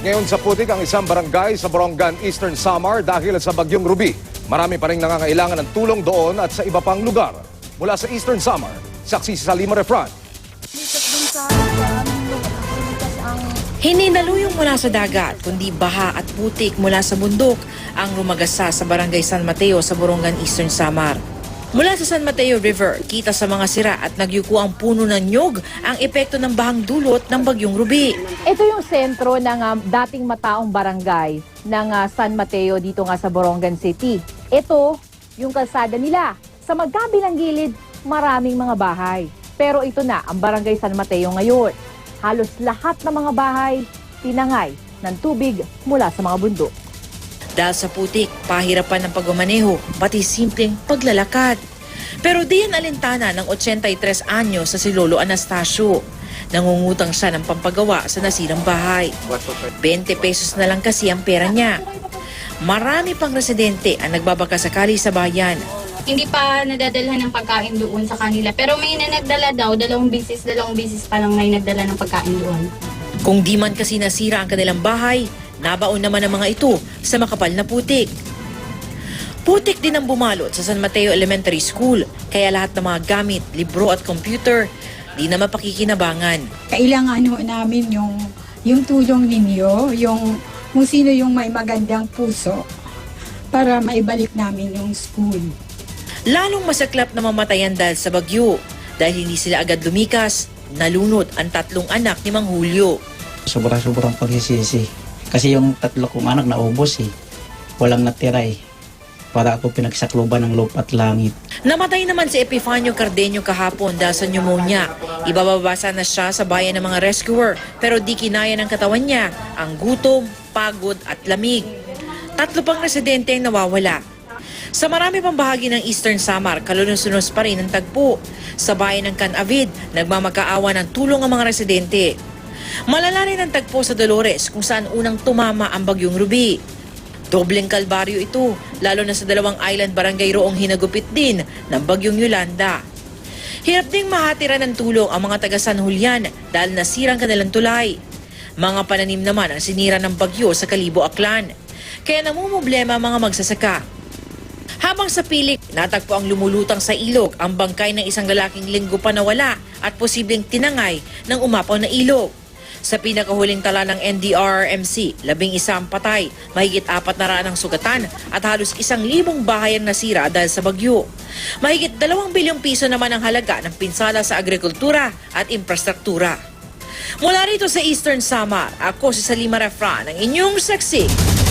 ngayon sa putik ang isang barangay sa Borongan, Eastern Samar dahil sa bagyong Ruby. Marami pa rin nangangailangan ng tulong doon at sa iba pang lugar. Mula sa Eastern Samar, saksi si Salima Refran. Hindi naluyong mula sa dagat, kundi baha at putik mula sa bundok ang rumagasa sa barangay San Mateo sa Borongan, Eastern Samar. Mula sa San Mateo River, kita sa mga sira at nagyuko ang puno ng nyog ang epekto ng bahang dulot ng bagyong Ruby. Ito yung sentro ng dating mataong barangay ng San Mateo dito nga sa Borongan City. Ito yung kalsada nila. Sa magkabilang gilid, maraming mga bahay. Pero ito na ang barangay San Mateo ngayon. Halos lahat ng mga bahay tinangay ng tubig mula sa mga bundok. Dahil sa putik, pahirapan ng pagmamaneho, pati simpleng paglalakad. Pero di yan alintana ng 83 anyo sa si Lolo Anastasio. Nangungutang siya ng pampagawa sa nasirang bahay. 20 pesos na lang kasi ang pera niya. Marami pang residente ang nagbabakasakali sa bayan. Hindi pa nadadalhan ng pagkain doon sa kanila. Pero may na nagdala daw, dalawang bisis pa lang may nagdala ng pagkain doon. Kung di man kasi nasira ang kanilang bahay, nabaon naman ang mga ito sa makapal na putik. Putik din ang bumalot sa San Mateo Elementary School, kaya lahat ng mga gamit, libro at computer, di na mapakikinabangan. Kailangan ho namin yung tulong ninyo, kung sino yung may magandang puso para maibalik namin yung school. Lalong masaklap na mamatayan dahil sa bagyo. Dahil hindi sila agad lumikas, nalunod ang 3 anak ni Mang Julio. Sobrang pagsisisi. Kasi yung 3 kong anak naubos eh. Walang natira eh. Para ako pinagsakluban ng lupa at langit. Namatay naman si Epifanio Cardenio kahapon dahil sa pneumonia. Ibababasa na siya sa bayan ng mga rescuer pero di kinaya ng katawan niya ang gutom, pagod at lamig. 3 pang residente ang nawawala. Sa marami pang bahagi ng Eastern Samar, kalunos-unos pa rin ang tagpo. Sa bayan ng Canavid, nagmamakaawa ng tulong ang mga residente. Malala rin ang tagpo sa Dolores kung saan unang tumama ang bagyong Ruby. Dobleng kalbaryo ito, lalo na sa 2 island barangay roong hinagupit din ng bagyong Yolanda. Hirap ding mahatira ng tulong ang mga taga San Julian dahil nasirang kanilang tulay. Mga pananim naman ang sinira ng bagyo sa Kalibo, Aklan. Kaya namumblema ang mga magsasaka. Habang sa pilik, natagpo ang lumulutang sa ilog ang bangkay ng isang lalaking linggo pa nawala at posibleng tinangay ng umapaw na ilog. Sa pinakahuling tala ng NDRRMC, 11 ang patay, mahigit 400 ang sugatan at halos 1,000 bahay ang nasira dahil sa bagyo. Mahigit 2 bilyong piso naman ang halaga ng pinsala sa agrikultura at infrastruktura. Mula rito sa Eastern Samar, ako si Salima Refran, ang inyong saksi.